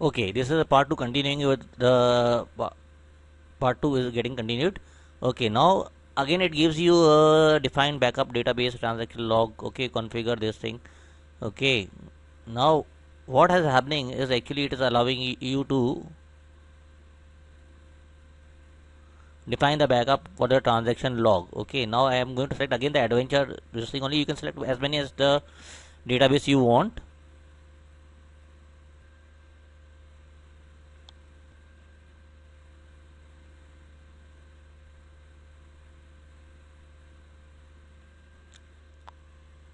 Okay, this is a part 2 continuing with the part 2 is getting continued. Okay, now again it gives you a defined backup database transaction log. Okay, configure this thing. Okay, now what is happening is actually it is allowing you to define the backup for the transaction log. Okay, now I am going to select again the adventure this thing only. You can select as many as the database you want.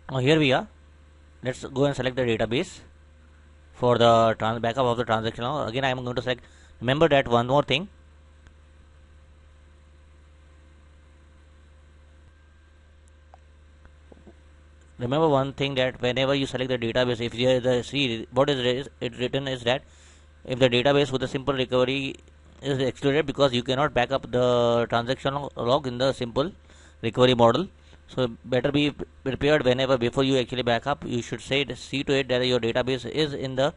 Now here we are. Let's go and select the database for the backup of the transaction log. Again I am going to select. Remember that one more thing. Remember one thing, that whenever you select the database, if there is a see what is it written is that if the database with a simple recovery is excluded, because you cannot back up the transaction log in the simple recovery model. So better be prepared whenever before you actually back up. You should see to it that your database is in the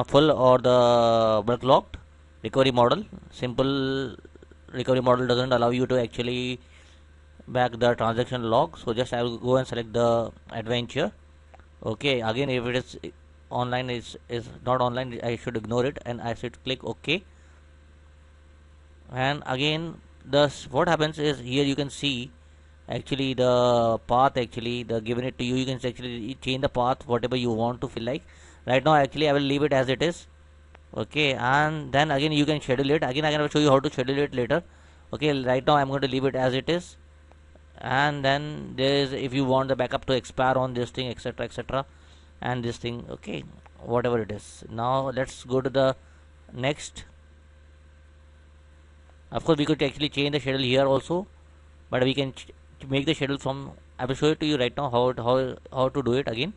full or the bulk locked recovery model. Simple recovery model doesn't allow you to actually back the transaction log. So just I will go and select the adventure. Okay, again if it is online is not online, I should ignore it and I should click OK. And again thus what happens is here you can see actually the path, actually the given it to you. You can actually change the path whatever you want to feel like. Right now actually I will leave it as it is. Okay, and then again you can schedule it. Again I will show you how to schedule it later. Okay, right now I'm going to leave it as it is. And then there is, if you want the backup to expire on this thing, etc, etc, and this thing. Okay, whatever it is. Now let's go to the next. Of course we could actually change the schedule here also, but we can make the schedule from, I will show it to you right now how to do it again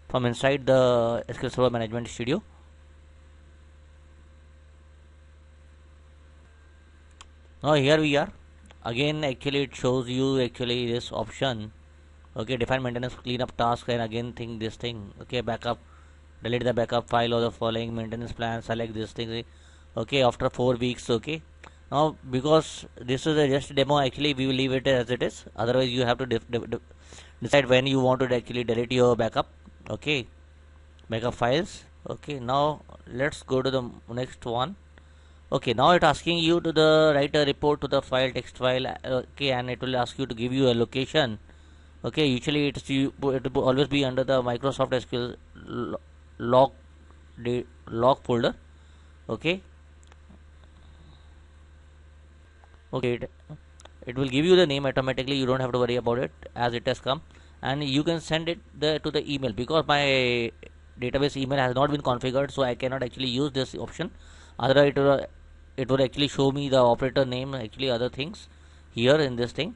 from inside the SQL Server Management Studio. Now here we are. Again actually it shows you actually this option. Okay, define maintenance cleanup task, and again think this thing. Okay, backup, delete the backup file or the following maintenance plan, select this thing. Okay, after 4 weeks. Okay, now because this is a just demo, actually we will leave it as it is. Otherwise you have to decide when you want to actually delete your backup. Okay, backup files. Okay, now let's go to the next one. Okay, now it asking you to the write a report to the file, text file. Okay, and it will ask you to give you a location. Okay, usually it will always be under the Microsoft SQL log log folder. Okay, okay, it will give you the name automatically. You don't have to worry about it as it has come, and you can send it to the email. Because my database email has not been configured, so I cannot actually use this option. Otherwise it will actually show me the operator name, actually other things here in this thing.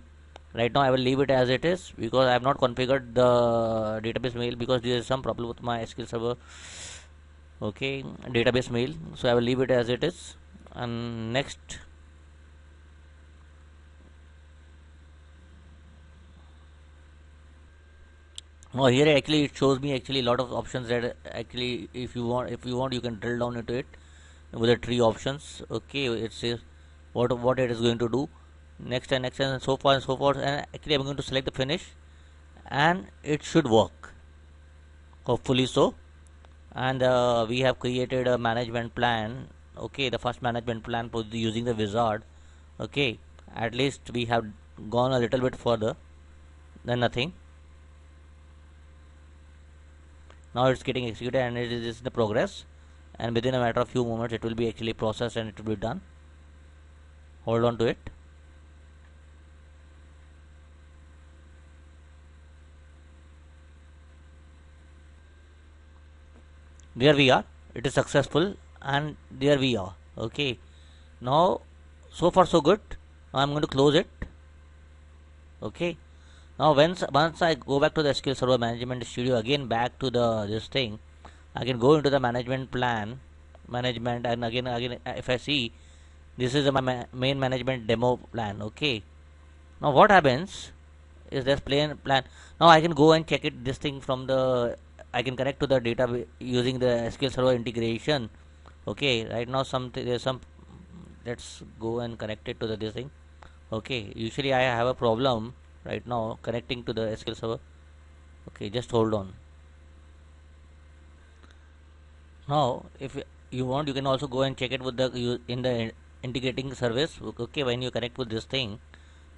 Right now I will leave it as it is because I have not configured the database mail, because there is some problem with my SQL Server okay database mail. So I will leave it as it is. And next, oh, here actually it shows me actually a lot of options that actually if you want you can drill down into it with the tree options. Okay, it says what it is going to do next and next and so far and so forth. And actually I'm going to select the finish, and it should work, hopefully so. And we have created a management plan. Okay, the first management plan using the wizard. Okay, at least we have gone a little bit further than nothing. Now it's getting executed and it is in the progress, and within a matter of few moments it will be actually processed and it will be done. Hold on to it. There we are, it is successful, and there we are. Okay, now so far so good. Now I'm going to close it. Okay, now once I go back to the SQL Server Management Studio, again back to the this thing, I can go into the management plan management, and again if I see this is my main management demo plan. Okay, now what happens is this plain plan. Now I can go and check it this thing from the I can connect to the data using the SQL Server integration. Okay, right now there's some, let's go and connect it to the this thing. Okay, usually I have a problem right now connecting to the SQL Server. Okay, just hold on. Now if you want, you can also go and check it with the in the integrating service. Okay, when you connect with this thing,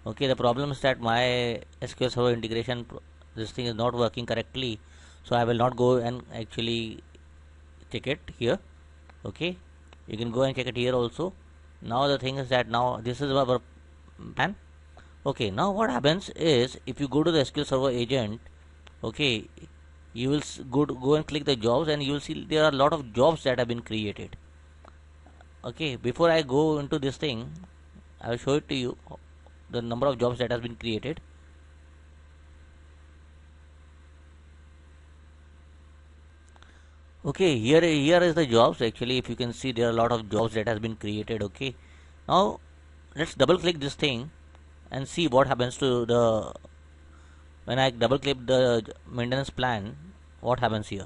okay, the problem is that my SQL Server integration this thing is not working correctly, so I will not go and actually check it here. Okay, you can go and check it here also. Now the thing is that now this is our plan. Okay, now what happens is if you go to the SQL Server agent, okay, you will go and click the jobs, and you will see there are a lot of jobs that have been created. Okay, before I go into this thing, I will show it to you the number of jobs that has been created. Okay, here is the jobs. Actually, if you can see, there are a lot of jobs that has been created. Okay, now let's double click this thing and see what happens to the, when I double click the maintenance plan, what happens here.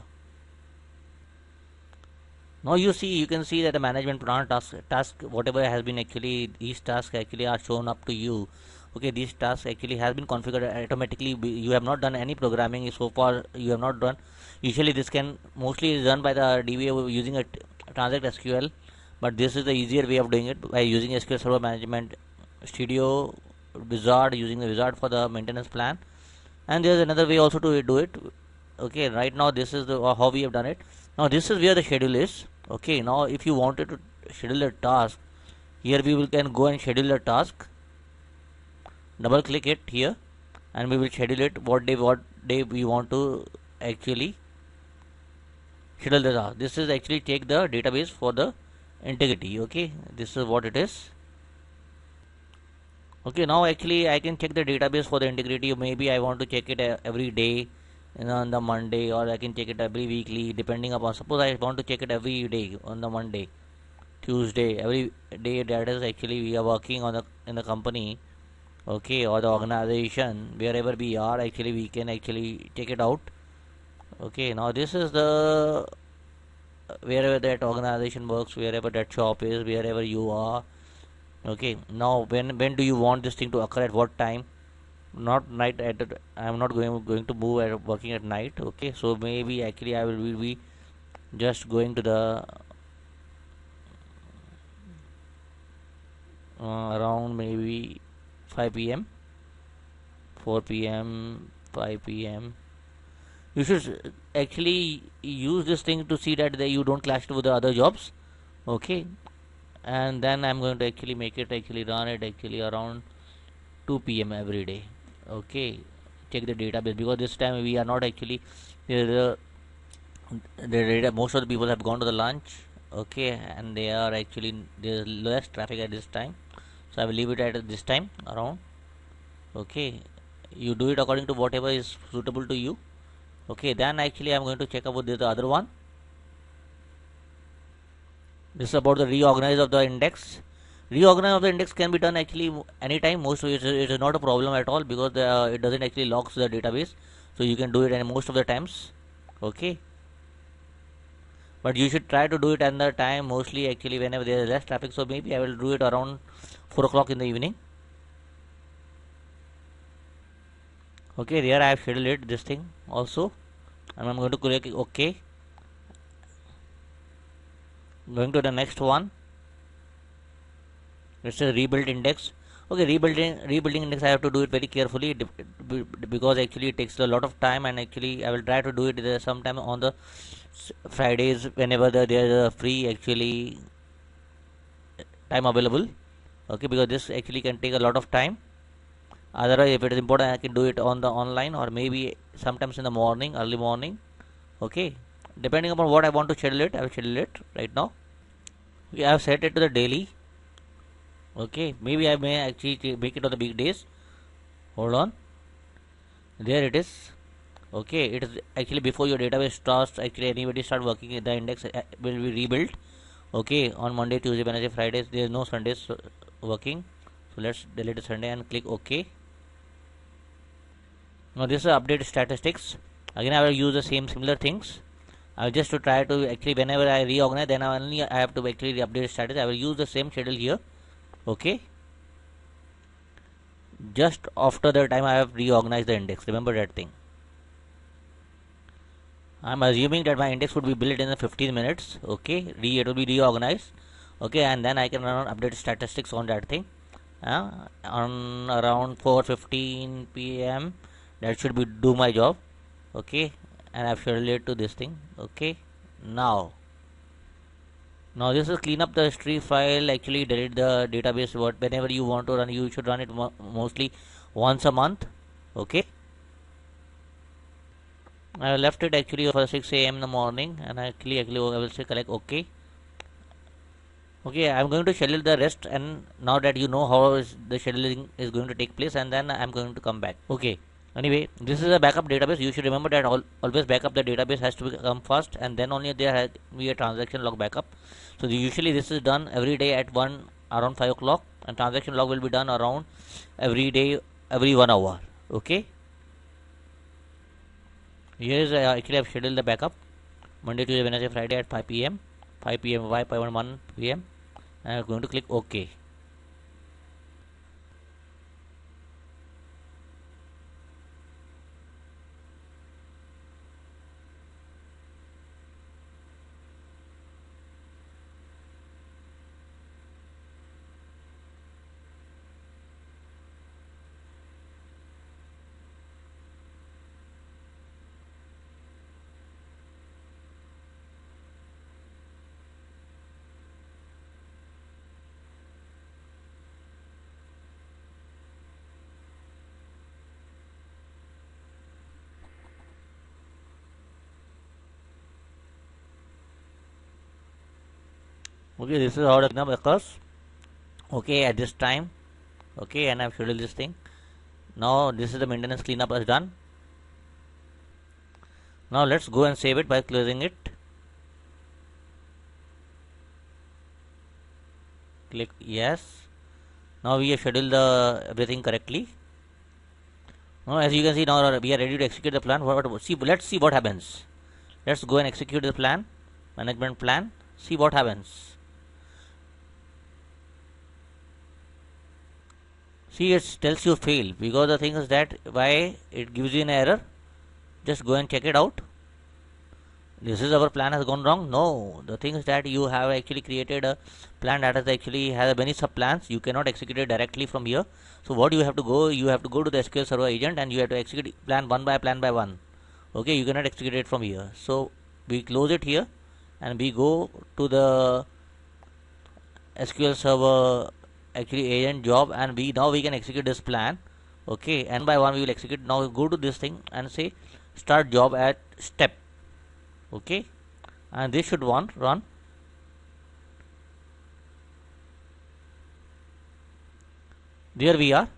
Now you can see that the management plan task whatever has been actually, these tasks actually are shown up to you. Okay, these tasks actually has been configured automatically. You have not done any programming so far, you have not done. Usually this can mostly is done by the DBA using a transact SQL, but this is the easier way of doing it by using SQL Server Management Studio Wizard, using the wizard for the maintenance plan. And there is another way also to do it. Okay, right now this is the how we have done it. Now this is where the schedule is. Okay, now if you wanted to schedule a task, here we will can go and schedule a task. Double click it here, and we will schedule it what day we want to actually schedule the task. This is actually take the database for the integrity. Okay, this is what it is. Okay, now actually I can check the database for the integrity. Maybe I want to check it every day, on the Monday, or I can check it every weekly, depending upon, suppose I want to check it every day on the Monday, Tuesday, every day that is actually we are working on the in the company. Okay, or the organization, wherever we are, actually we can actually check it out. Okay, now this is the wherever that organization works, wherever that shop is, wherever you are. Okay, now when do you want this thing to occur, at what time? Not night, I am not going to move at working at night. Okay, so maybe actually I will be just going to the around maybe 5 p.m, 4 p.m, 5 p.m. You should actually use this thing to see that you don't clash with the other jobs. Okay, and then I'm going to actually make it actually run it actually around 2 p.m every day. Okay, check the database, because this time we are not actually the data, most of the people have gone to the lunch. Okay, and they are actually, there's less traffic at this time, so I will leave it at this time around. Okay, you do it according to whatever is suitable to you. Okay, then actually I'm going to check about the other one. This is about the reorganize of the index. Reorganize of the index can be done actually anytime. Most of it is not a problem at all, because it doesn't actually locks the database, so you can do it most of the times. Okay, but you should try to do it at the time mostly actually whenever there is less traffic. So maybe I will do it around 4 o'clock in the evening. Okay, there I have scheduled it, this thing also, and I'm going to click OK. Going to the next one. It's a rebuild index. Okay, rebuilding index, I have to do it very carefully, because actually it takes a lot of time, and actually I will try to do it sometime on the Fridays, whenever there is a free actually time available. Okay, because this actually can take a lot of time. Otherwise, if it is important, I can do it on the online, or maybe sometimes in the morning, early morning. Okay, depending upon what I want to schedule it, I will schedule it right now. Okay, I have set it to the daily. Okay, maybe I may actually make it on the big days. Hold on, there it is. Okay, it is actually before your database starts actually anybody start working, the index will be rebuilt. Okay, on Monday, Tuesday, Wednesday, Fridays, there is no Sundays working. So let's delete the Sunday and click OK. Now this is update statistics. Again I will use the same similar things. I will just to try to actually whenever I reorganize, then only I have to actually update status. I will use the same schedule here. Okay, just after the time I have reorganized the index. Remember that thing. I am assuming that my index would be built in the 15 minutes. Okay, it will be reorganized. Okay, and then I can run update statistics on that thing. On around 4:15 p.m. that should be do my job. Okay, and I've scheduled it to this thing. Okay, now this is clean up the history file. Actually delete the database. What whenever you want to run, you should run it mostly once a month. Okay, I left it actually for 6 a.m. in the morning, and actually I will say collect OK. Okay, I'm going to schedule the rest, and now that you know how the scheduling is going to take place, and then I'm going to come back. Okay, anyway, this is a backup database. You should remember that always backup the database has to come first, and then only there has be a transaction log backup. So usually this is done every day at around 5 o'clock, and transaction log will be done around every day, every 1 hour. Okay, here is actually I've scheduled the backup Monday, Tuesday, Wednesday, Friday at 5 p.m. 5 p.m. 1 p.m. and I'm going to click OK. Okay, this is how the cleanup occurs. Okay, at this time. Okay, and I've scheduled this thing. Now this is the maintenance cleanup is done. Now let's go and save it by closing it. Click yes. Now we have scheduled the everything correctly. Now as you can see, now we are ready to execute the plan. Let's see what happens. Let's go and execute the plan, management plan. See what happens. See, it tells you fail because the thing is that why it gives you an error. Just go and check it out. This is our plan has gone wrong. No, the thing is that you have actually created a plan that has actually has many sub plans. You cannot execute it directly from here. So what you have to go to the SQL Server agent and you have to execute plan one by one. Okay, you cannot execute it from here. So we close it here and we go to the SQL Server actually agent job, and now we can execute this plan. Okay, and by one we will execute. Now go to this thing and say start job at step. Okay, and this should run. There we are.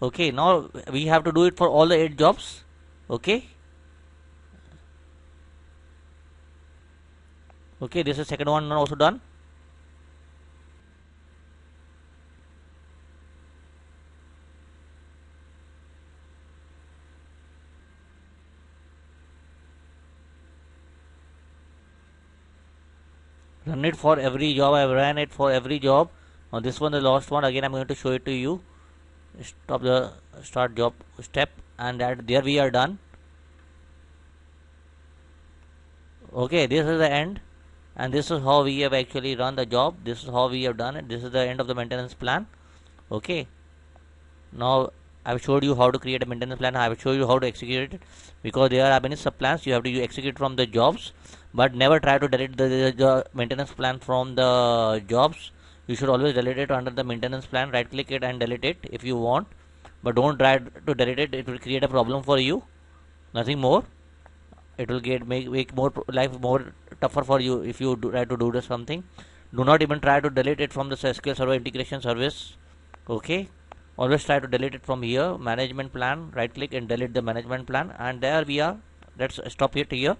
Okay, now we have to do it for all the 8 jobs. Okay, this is second one also done. Run it for every job. I've ran it for every job. Now this one, the last one, again I'm going to show it to you. Stop the start job step, and that there we are done. Okay, this is the end, and this is how we have actually run the job. This is how we have done it. This is the end of the maintenance plan. Okay, now I've showed you how to create a maintenance plan. I will show you how to execute it, because there are many sub plans. You have to execute from the jobs, but never try to delete the maintenance plan from the jobs. You should always delete it under the maintenance plan. Right click it and delete it if you want, but don't try to delete it. It will create a problem for you. Nothing more. It will make more life more tougher for you if you try to do something. Do not even try to delete it from the SQL Server integration service. Okay, always try to delete it from here. Management plan, right click and delete the management plan, and there we are. Let's stop it here.